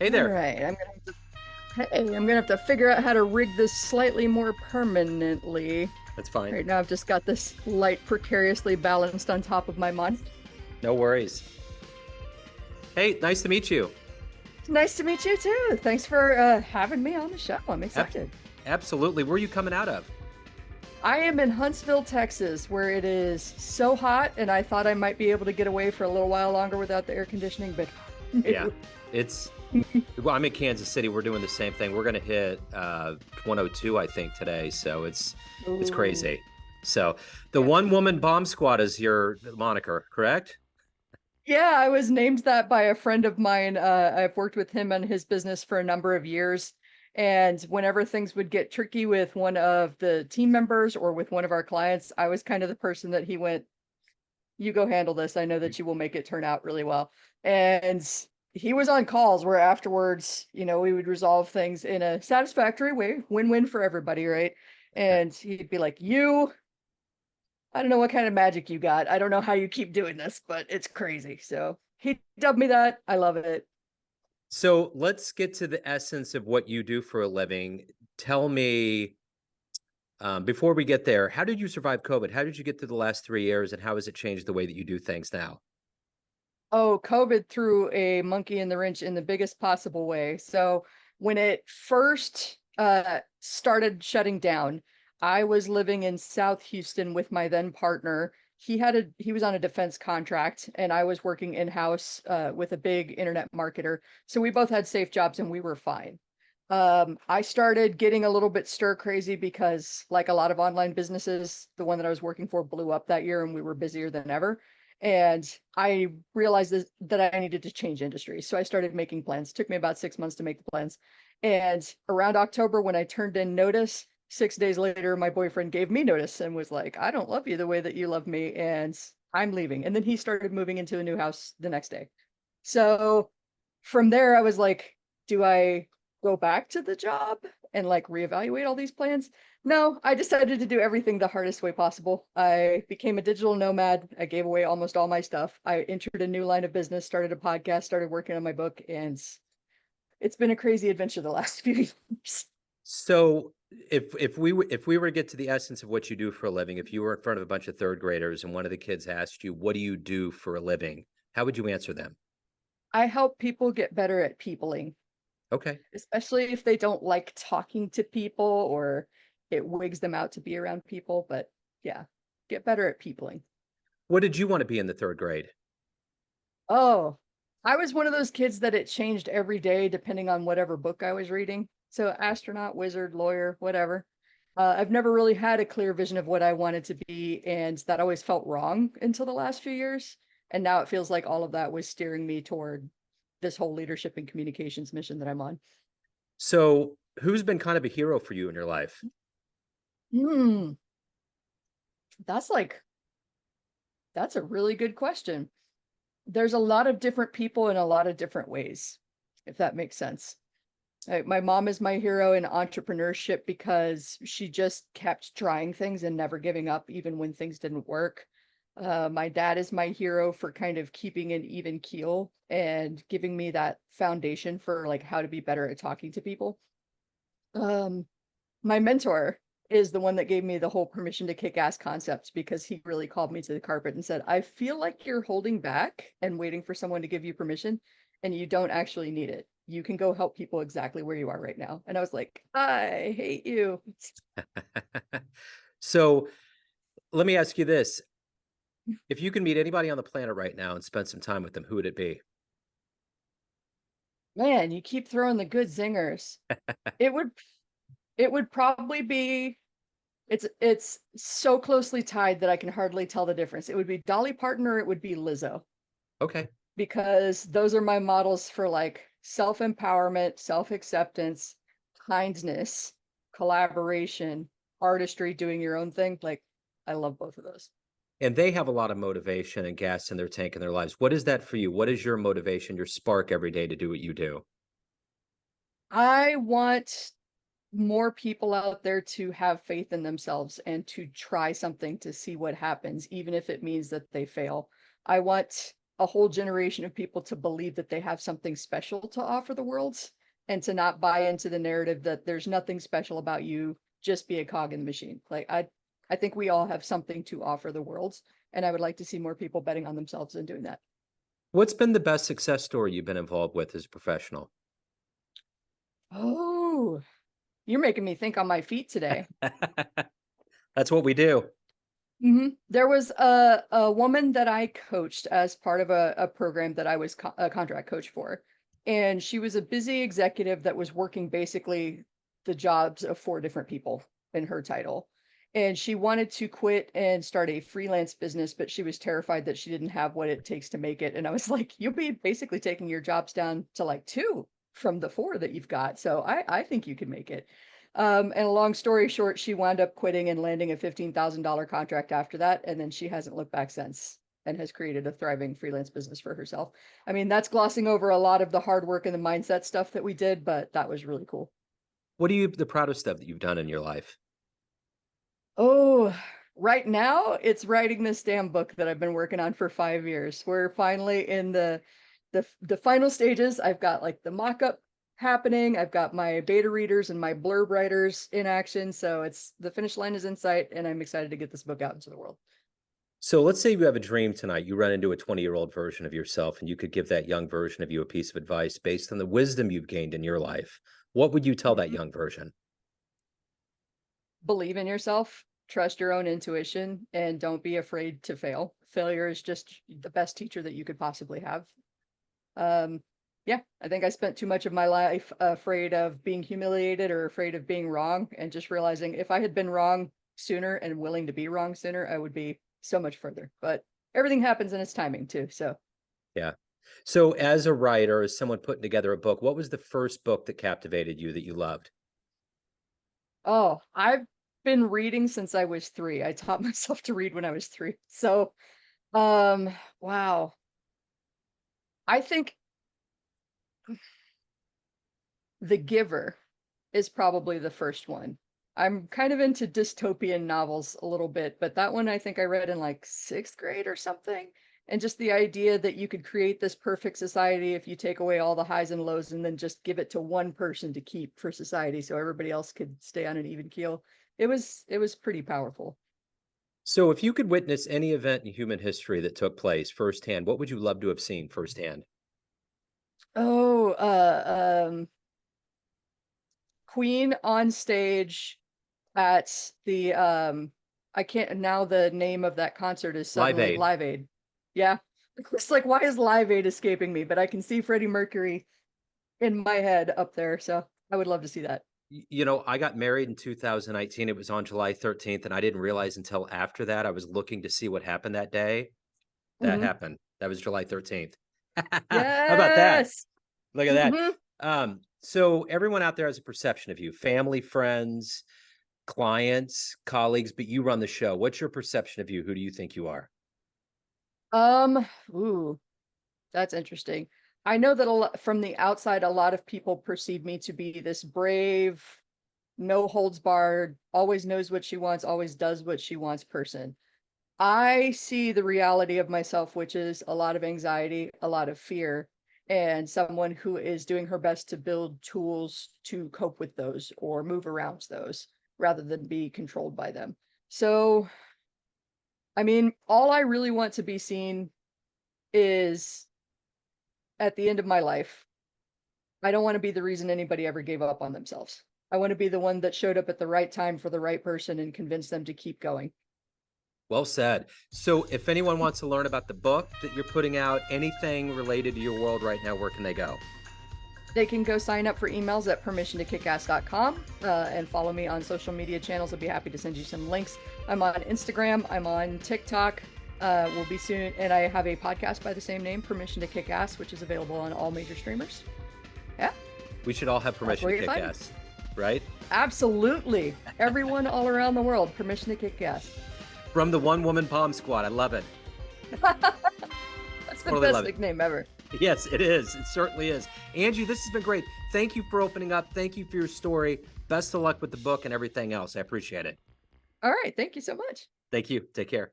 Hey All there. right, I'm gonna have to figure out how to rig this slightly more permanently. That's fine. Right now, I've just got this light precariously balanced on top of my monitor. No worries. Hey, nice to meet you. Nice to meet you too. Thanks for having me on the show. I'm Ab- excited. Absolutely. Where are you coming out of? I am in Huntsville, Texas, where it is so hot, and I thought I might be able to get away for a little while longer without the air conditioning, but Yeah, no. it's well, I'm in Kansas City. We're doing the same thing. We're gonna hit 102, I think, today. So it's Ooh. crazy. So the Yeah. one woman bomb squad is your moniker, correct? Yeah, I was named that by a friend of mine. I've worked with him on his business for a number of years. And whenever things would get tricky with one of the team members or with one of our clients, I was kind of the person that he went, you go handle this. I know that you will make it turn out really well. And he was on calls where afterwards, we would resolve things in a satisfactory way, win-win for everybody, right? And he'd be like, I don't know what kind of magic you got. I don't know how you keep doing this, but it's crazy. So he dubbed me that. I love it. So let's get to the essence of what you do for a living. Tell me, before we get there, how did you survive COVID? How did you get through the last 3 years, and how has it changed the way that you do things now? Oh, COVID threw a monkey in the wrench in the biggest possible way. So when it first started shutting down, I was living in South Houston with my then partner. He was on a defense contract and I was working in-house with a big internet marketer. So we both had safe jobs and we were fine. I started getting a little bit stir crazy because, like a lot of online businesses, the one that I was working for blew up that year and we were busier than ever. And I realized that I needed to change industry. So I started making plans. It took me about 6 months to make the plans. And around October, when I turned in notice, 6 days later, my boyfriend gave me notice and was like, I don't love you the way that you love me. And I'm leaving. And then he started moving into a new house the next day. So from there, I was like, do I go back to the job and like reevaluate all these plans? No, I decided to do everything the hardest way possible. I became a digital nomad. I gave away almost all my stuff. I entered a new line of business, started a podcast, started working on my book, and it's been a crazy adventure the last few years. So if we were to get to the essence of what you do for a living, if you were in front of a bunch of third graders and one of the kids asked you, "What do you do for a living?" How would you answer them? I help people get better at peopling, Okay. especially if they don't like talking to people or it wigs them out to be around people. But yeah, get better at peopling. What did you want to be in the third grade? Oh, I was one of those kids that it changed every day depending on whatever book I was reading. So astronaut, wizard, lawyer, whatever. I've never really had a clear vision of what I wanted to be, and that always felt wrong until the last few years. And now it feels like all of that was steering me toward this whole leadership and communications mission that I'm on. So who's been kind of a hero for you in your life? Hmm, that's like that's a really good question. There's a lot of different people in a lot of different ways, if that makes sense. My mom is my hero in entrepreneurship because she just kept trying things and never giving up, even when things didn't work. My dad is my hero for kind of keeping an even keel and giving me that foundation for like how to be better at talking to people. Um, my mentor is the one that gave me the whole permission to kick ass concept because he really called me to the carpet and said, I feel like you're holding back and waiting for someone to give you permission, and you don't actually need it. You can go help people exactly where you are right now. And I was like, I hate you. So let me ask you this. If you can meet anybody on the planet right now and spend some time with them, who would it be? Man, you keep throwing the good zingers. It would it would probably be it's so closely tied that I can hardly tell the difference. It would be Dolly Parton or it would be Lizzo, Okay. because those are my models for like self-empowerment, self-acceptance, kindness, collaboration, artistry, doing your own thing. Like I love both of those. And they have a lot of motivation and gas in their tank in their lives. What is that for you? What is your motivation, your spark every day to do what you do? I want more people out there to have faith in themselves and to try something to see what happens, even if it means that they fail. I want a whole generation of people to believe that they have something special to offer the world and to not buy into the narrative that there's nothing special about you, just be a cog in the machine. Like I think we all have something to offer the world, and I would like to see more people betting on themselves and doing that. What's been the best success story you've been involved with as a professional? Oh, you're making me think on my feet today. That's what we do. There was a woman that I coached as part of a program that I was a contract coach for. And she was a busy executive that was working basically the jobs of 4 different people in her title. And she wanted to quit and start a freelance business, but she was terrified that she didn't have what it takes to make it. And I was like, you'll be basically taking your jobs down to like 2 from the 4 that you've got. So I think you can make it. And a long story short, she wound up quitting and landing a $15,000 contract after that. And then she hasn't looked back since and has created a thriving freelance business for herself. I mean, that's glossing over a lot of the hard work and the mindset stuff that we did, but that was really cool. What are you the proudest of that you've done in your life? Oh, right now it's writing this damn book that I've been working on for 5 years. We're finally in the final stages. I've got like the mock-up happening. I've got my beta readers and my blurb writers in action. So it's the finish line is in sight, and I'm excited to get this book out into the world. So let's say you have a dream tonight. You run into a 20-year-old version of yourself, and you could give that young version of you a piece of advice based on the wisdom you've gained in your life. What would you tell that Mhm. young version? Believe in yourself, trust your own intuition, and don't be afraid to fail. Failure is just the best teacher that you could possibly have. Um, yeah, I think I spent too much of my life afraid of being humiliated or afraid of being wrong, and just realizing if I had been wrong sooner and willing to be wrong sooner, I would be so much further. But everything happens in its timing too. So, Yeah. So as a writer, as someone putting together a book, what was the first book that captivated you that you loved? oh, I've been reading since I was 3. I taught myself to read when I was 3. So, wow. I think The Giver is probably the first one. I'm kind of into dystopian novels a little bit, but that one I think I read in like 6th grade or something. And just the idea that you could create this perfect society if you take away all the highs and lows and then just give it to one person to keep for society so everybody else could stay on an even keel. It was pretty powerful. So if you could witness any event in human history that took place firsthand, what would you love to have seen firsthand? Oh, Queen on stage at the I can't now the name of that concert is Live suddenly Aid. Live Aid. Yeah. It's like why is Live Aid escaping me? But I can see Freddie Mercury in my head up there, so I would love to see that. You know, I got married in 2019. It was on July 13th, and I didn't realize until after that I was looking to see what happened that day. That Mhm. happened. That was July 13th. How about that? Yes. Look at that. Mhm. So everyone out there has a perception of you, family, friends, clients, colleagues, but you run the show. What's your perception of you? Who do you think you are? Um, ooh, that's interesting. I know that a lot from the outside, a lot of people perceive me to be this brave, no holds barred, always knows what she wants, always does what she wants person. I see the reality of myself, which is a lot of anxiety, a lot of fear, and someone who is doing her best to build tools to cope with those or move around those rather than be controlled by them. So, I mean, all I really want to be seen is at the end of my life. I don't want to be the reason anybody ever gave up on themselves. I want to be the one that showed up at the right time for the right person and convinced them to keep going. Well said. So if anyone wants to learn about the book that you're putting out, anything related to your world right now, where can they go? They can go sign up for emails at permissiontokickass.com and follow me on social media channels. I'll be happy to send you some links. I'm on Instagram. I'm on TikTok. We'll be soon. And I have a podcast by the same name, Permission to Kick Ass, which is available on all major streamers. Yeah. We should all have That's permission where to you kick find me. ass, right? Absolutely. Everyone all around the world, permission to kick ass. From the One Woman Bomb Squad. I love it. That's the Totally love best it. nickname ever. Yes, it is. It certainly is. Angie, this has been great. Thank you for opening up. Thank you for your story. Best of luck with the book and everything else. I appreciate it. All right. Thank you so much. Thank you. Take care.